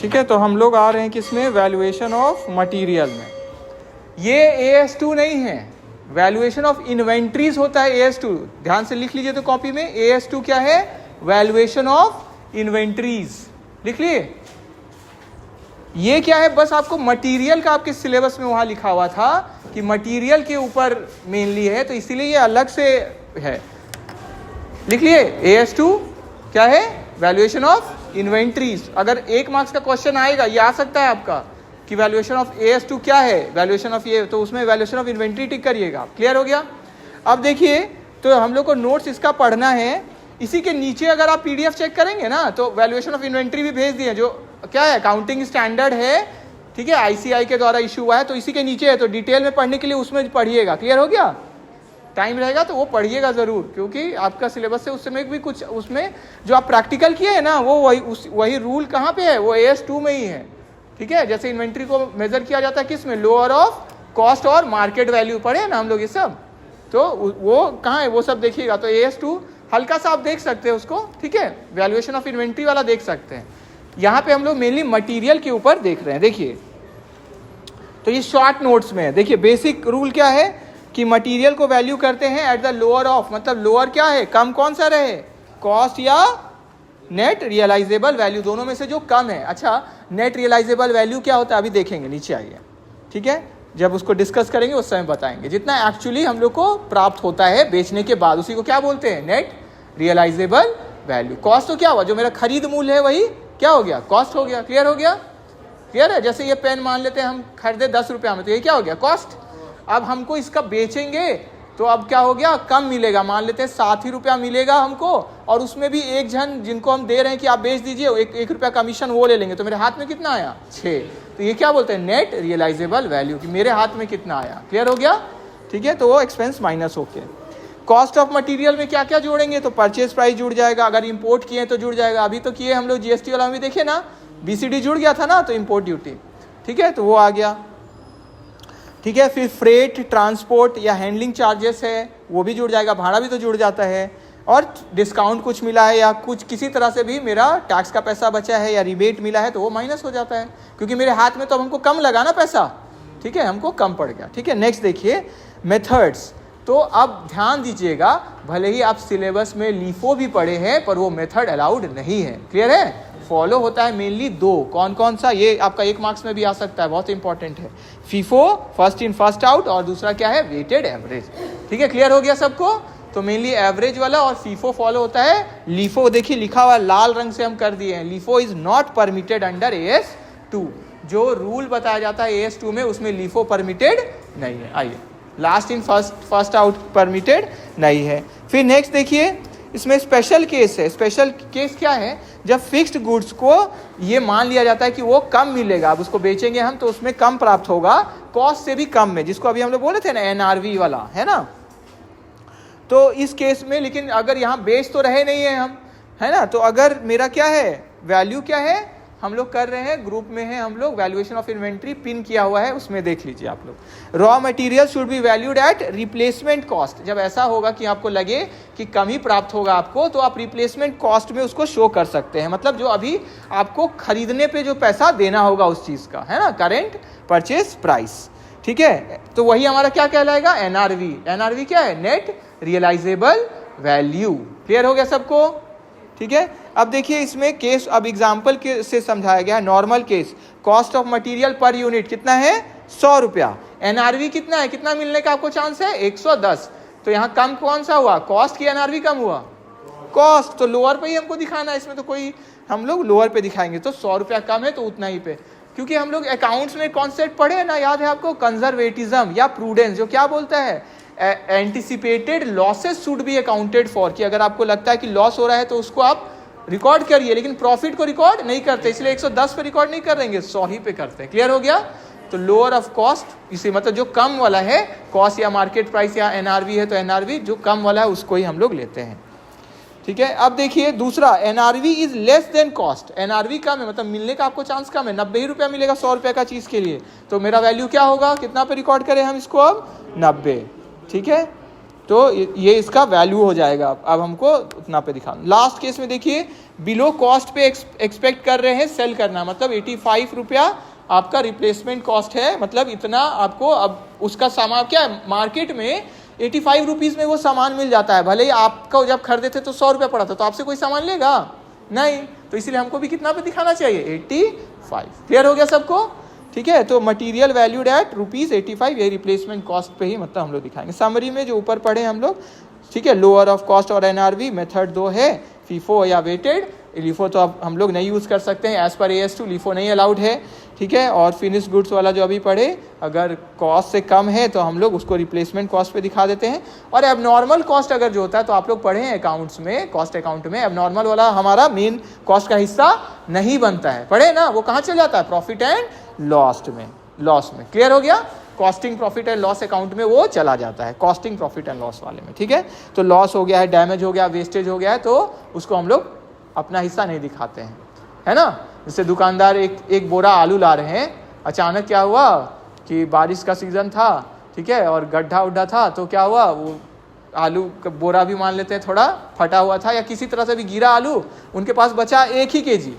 ठीक है, तो हम लोग आ रहे हैं किसमें, वैल्यूएशन ऑफ मटेरियल में। ये AS2 नहीं है, वैल्यूएशन ऑफ इन्वेंट्रीज होता है AS2। ध्यान से लिख लीजिए तो कॉपी में, AS2 क्या है, वैल्यूएशन ऑफ इन्वेंट्रीज, लिख लिए। ये क्या है, बस आपको मटेरियल का आपके सिलेबस में वहां लिखा हुआ था कि मटेरियल के ऊपर मेनली है, तो इसीलिए ये अलग से है, लिख लिए। AS2 क्या है, वैल्यूएशन ऑफ इन्वेंट्रीज। अगर 1 मार्क्स का क्वेश्चन आएगा, ये आ सकता है आपका कि वैल्यूएशन ऑफ AS2 क्या है, वैल्यूएशन ऑफ ये, तो उसमें वैल्यूएशन ऑफ इन्वेंट्री टिक करिएगा। क्लियर हो गया। अब देखिए, तो हम लोग को नोट्स इसका पढ़ना है। इसी के नीचे अगर आप PDF चेक करेंगे ना, तो वैल्यूएशन ऑफ इन्वेंट्री भी भेज दिए, जो क्या है, अकाउंटिंग स्टैंडर्ड है, ठीक है, ICI के द्वारा इशू हुआ है, तो इसी के नीचे है। तो डिटेल में पढ़ने के लिए उसमें पढ़िएगा। क्लियर हो गया। टाइम रहेगा तो वो पढ़िएगा ज़रूर, क्योंकि आपका सिलेबस से उस समय भी कुछ उसमें जो आप प्रैक्टिकल किए हैं ना, वो वही रूल कहाँ पे है, वो AS2 में ही है। ठीक है, जैसे इन्वेंट्री को मेजर किया जाता है किस में, लोअर ऑफ कॉस्ट और मार्केट वैल्यू पढ़े ना हम लोग ये सब, तो वो कहाँ है, वो सब देखिएगा। तो AS2 हल्का सा आप देख सकते हैं उसको, ठीक है, वैल्यूएशन ऑफ इन्वेंट्री वाला देख सकते हैं। यहाँ पे हम लोग मेनली मटीरियल के ऊपर देख रहे हैं। देखिए, तो ये शॉर्ट नोट्स में है। देखिए, बेसिक रूल क्या है कि मटेरियल को वैल्यू करते हैं एट द लोअर ऑफ, मतलब लोअर क्या है, कम कौन सा रहे, कॉस्ट या नेट रियलाइजेबल वैल्यू, दोनों में से जो कम है। अच्छा, नेट रियलाइजेबल वैल्यू क्या होता है अभी देखेंगे, नीचे आइए, ठीक है, जब उसको डिस्कस करेंगे उस समय बताएंगे। जितना एक्चुअली हम लोग को प्राप्त होता है बेचने के बाद, उसी को क्या बोलते हैं, नेट रियलाइजेबल वैल्यू। कॉस्ट तो क्या हुआ, जो मेरा खरीद मूल्य है वही क्या हो गया, कॉस्ट हो गया। क्लियर हो गया, क्लियर है। जैसे ये पेन मान लेते हैं हम खरीदे 10 रुपया में, तो ये क्या हो गया, कॉस्ट। अब हमको इसका बेचेंगे तो अब क्या हो गया, कम मिलेगा, मान लेते हैं 7 ही रुपया मिलेगा हमको, और उसमें भी एक जन जिनको हम दे रहे हैं कि आप बेच दीजिए, 1 रुपया कमीशन वो ले लेंगे, तो मेरे हाथ में कितना आया, 6। तो ये क्या बोलते हैं, नेट रियलाइजेबल वैल्यू, कि मेरे हाथ में कितना आया। क्लियर हो गया, ठीक है। तो वो एक्सपेंस माइनस होके कॉस्ट ऑफ मटेरियल में क्या क्या जोड़ेंगे, तो परचेज प्राइस जुड़ जाएगा, अगर इंपोर्ट किए तो जुड़ जाएगा। अभी तो किए हम लोग GST वाला में देखे ना, BCD जुड़ गया था ना, तो इंपोर्ट ड्यूटी, ठीक है, तो वो आ गया, ठीक है। फिर फ्रेट, ट्रांसपोर्ट या हैंडलिंग चार्जेस है, वो भी जुड़ जाएगा, भाड़ा भी तो जुड़ जाता है, और डिस्काउंट कुछ मिला है या कुछ किसी तरह से भी मेरा टैक्स का पैसा बचा है या रिबेट मिला है, तो वो माइनस हो जाता है, क्योंकि मेरे हाथ में तो हमको कम लगा ना पैसा, ठीक है, हमको कम पड़ गया, ठीक है। नेक्स्ट देखिए, मेथड्स। तो अब ध्यान दीजिएगा, भले ही आप सिलेबस में LIFO भी पढ़े हैं, पर वो मेथड अलाउड नहीं है। क्लियर है, फॉलो होता है मेनली 2, कौन कौन सा, ये आपका 1 मार्क्स में भी आ सकता है, बहुत इंपॉर्टेंट है। FIFO, first in first out, और दूसरा क्या है, वेटेड एवरेज, ठीक है। क्लियर हो गया सबको। तो मेनली एवरेज वाला और FIFO फॉलो होता है। LIFO देखिए लिखा हुआ लाल रंग से हम कर दिए हैं, LIFO is not permitted under AS2। जो रूल बताया जाता है AS2 में, उसमें LIFO परमिटेड नहीं है। आइए, last in first out permitted नहीं है। फिर नेक्स्ट देखिए, इसमें स्पेशल केस है। स्पेशल केस क्या है, जब फिक्स्ड गुड्स को ये मान लिया जाता है कि वो कम मिलेगा, अब उसको बेचेंगे हम तो उसमें कम प्राप्त होगा, कॉस्ट से भी कम में, जिसको अभी हम लोग बोले थे ना, NRV वाला है ना। तो इस केस में, लेकिन अगर यहाँ बेच तो रहे नहीं है हम, है ना, तो अगर मेरा क्या है, वैल्यू क्या है, हम लोग कर रहे हैं, ग्रुप में है हम लोग, वैल्यूएशन ऑफ इन्वेंट्री पिन किया हुआ है, उसमें देख लीजिए आप लोग। Raw material should be valued at replacement cost. जब ऐसा होगा कि आपको लगे कि कम ही प्राप्त होगा आपको, तो आप रिप्लेसमेंट कॉस्ट में उसको शो कर सकते हैं, मतलब जो अभी आपको खरीदने पे जो पैसा देना होगा उस चीज़ का, है ना, करेंट परचेज प्राइस, ठीक है। तो वही हमारा क्या कहलाएगा, NRV। NRV क्या है, नेट रियलाइजेबल वैल्यू। क्लियर हो गया सबको, ठीक है। अब देखिए इसमें केस, अब एग्जाम्पल के से समझाया गया है। Normal case, cost of material per unit कितना है, 100 रुपया। NRV कितना है, कितना मिलने का आपको चांस है, 110। तो यहाँ कम कौन सा हुआ, कॉस्ट की NRV कम हुआ, कॉस्ट। तो लोअर पे ही हमको दिखाना है, इसमें तो कोई, हम लोग लोअर पे दिखाएंगे। तो 100 रुपया कम है तो उतना ही पे, क्योंकि हम लोग अकाउंट्स में कॉन्सेप्ट पढ़े ना, याद है आपको, कंजर्वेटिज्म या प्रूडेंस, जो क्या बोलता है, anticipated losses should be accounted for, कि अगर आपको लगता है कि लॉस हो रहा है तो उसको आप रिकॉर्ड करिए, लेकिन प्रॉफिट को रिकॉर्ड नहीं करते, इसलिए 110 पे रिकॉर्ड नहीं कर देंगे, 100 ही पे करते हैं। क्लियर हो गया। तो लोअर ऑफ कॉस्ट, इसे मतलब जो कम वाला है, कॉस्ट या मार्केट प्राइस या NRV है तो NRV जो कम वाला है उसको ही हम लोग लेते हैं, ठीक है। अब देखिए दूसरा, NRV is less than cost. NRV कम है, मतलब मिलने का आपको चांस कम है, 90 ही रुपया मिलेगा 100 रुपये का चीज़ के लिए, तो मेरा वैल्यू क्या होगा, कितना पे रिकॉर्ड करें हम इसको अब, 90, ठीक है। तो ये इसका वैल्यू हो जाएगा। अब हमको उतना पे दिखा। लास्ट केस में देखिए, बिलो कॉस्ट पे एक्सपेक्ट कर रहे हैं सेल करना, मतलब 85 रुपया आपका रिप्लेसमेंट कॉस्ट है, मतलब इतना आपको अब उसका सामान क्या है, मार्केट में 85 रुपीज़ में वो सामान मिल जाता है। भले ही आपको जब खरीदे थे तो 100 रुपया पड़ा था, तो आपसे कोई सामान लेगा नहीं, तो इसलिए हमको भी कितना पे दिखाना चाहिए, 85। क्लियर हो गया सबको? ठीक है, तो मटेरियल वैल्यूड एट ₹85, ये रिप्लेसमेंट कॉस्ट पे ही मतलब हम लोग दिखाएंगे। समरी में जो ऊपर पढ़े हम लोग, ठीक है, लोअर ऑफ कॉस्ट और NRV मेथड दो है, फीफो या वेटेड। लिफो तो अब हम लोग नहीं यूज़ कर सकते हैं, एज पर AS2 लिफो नहीं अलाउड है, ठीक है। और फिनिश गुड्स वाला जो अभी पढ़े, अगर कॉस्ट से कम है तो हम लोग उसको रिप्लेसमेंट कॉस्ट पे दिखा देते हैं। और एबनॉर्मल कॉस्ट अगर जो होता है, तो आप लोग पढ़े हैं अकाउंट्स में, कॉस्ट अकाउंट में एबनॉर्मल वाला हमारा मेन कॉस्ट का हिस्सा नहीं बनता है, पढ़े ना, वो कहाँ चल जाता है, प्रॉफिट एंड लॉस में। क्लियर हो गया? Costing profit and loss account में वो चला जाता है, कॉस्टिंग प्रॉफिट एंड लॉस वाले में, ठीक है। तो लॉस हो गया है, डैमेज हो गया, वेस्टेज हो गया है, तो उसको हम लोग अपना हिस्सा नहीं दिखाते हैं, है ना। जैसे दुकानदार एक बोरा आलू ला रहे हैं, अचानक क्या हुआ कि बारिश का सीज़न था, ठीक है, और गड्ढा उड्ढा था, तो क्या हुआ, वो आलू का बोरा भी मान लेते हैं थोड़ा फटा हुआ था, या किसी तरह से भी गिरा आलू, उनके पास बचा 1 ही kg।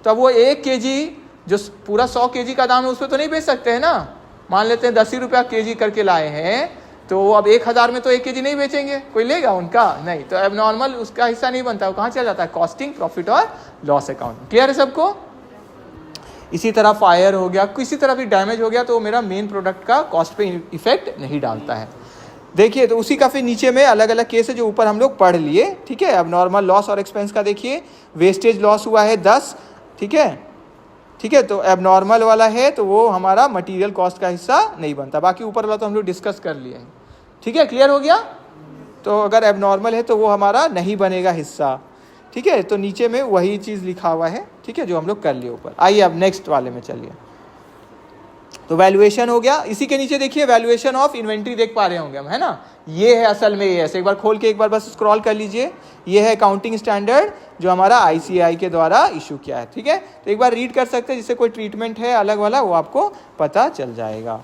तो अब वो 1 kg जो पूरा 100 kg का दाम है, उस पर तो नहीं बेच सकते हैं ना। मान लेते हैं 10 ही रुपया kg करके लाए हैं, तो अब 1000 में तो 1 kg नहीं बेचेंगे, कोई लेगा उनका नहीं, तो एबनॉर्मल उसका हिस्सा नहीं बनता, वो कहाँ चला जाता है, कॉस्टिंग प्रॉफिट और लॉस अकाउंट। क्लियर है सबको? इसी तरह फायर हो गया, किसी तरह भी डैमेज हो गया, तो मेरा मेन प्रोडक्ट का कॉस्ट पे इफेक्ट नहीं डालता है। देखिए, तो उसी का फिर नीचे में अलग अलग केस है जो ऊपर हम लोग पढ़ लिए, ठीक है। अब नॉर्मल लॉस और एक्सपेंस का देखिए, वेस्टेज लॉस हुआ है 10, ठीक है, तो एबनॉर्मल वाला है तो वो हमारा मटेरियल कॉस्ट का हिस्सा नहीं बनता। बाकी ऊपर वाला तो हम लोग डिस्कस कर लिए हैं, ठीक है। क्लियर हो गया? तो अगर एबनॉर्मल है तो वो हमारा नहीं बनेगा हिस्सा, ठीक है। तो नीचे में वही चीज़ लिखा हुआ है, ठीक है, जो हम लोग कर लिए ऊपर। आइए अब नेक्स्ट वाले में चलिए। तो वैल्यूएशन हो गया, इसी के नीचे देखिए वैल्यूएशन ऑफ इन्वेंट्री देख पा रहे होंगे हम, है ना। ये है असल में, ये एक बार खोल के एक बार बस स्क्रॉल कर लीजिए। ये है अकाउंटिंग स्टैंडर्ड जो हमारा ICAI के द्वारा इशू किया है, ठीक है। तो एक बार रीड कर सकते हैं, जिससे कोई ट्रीटमेंट है अलग वाला वो आपको पता चल जाएगा।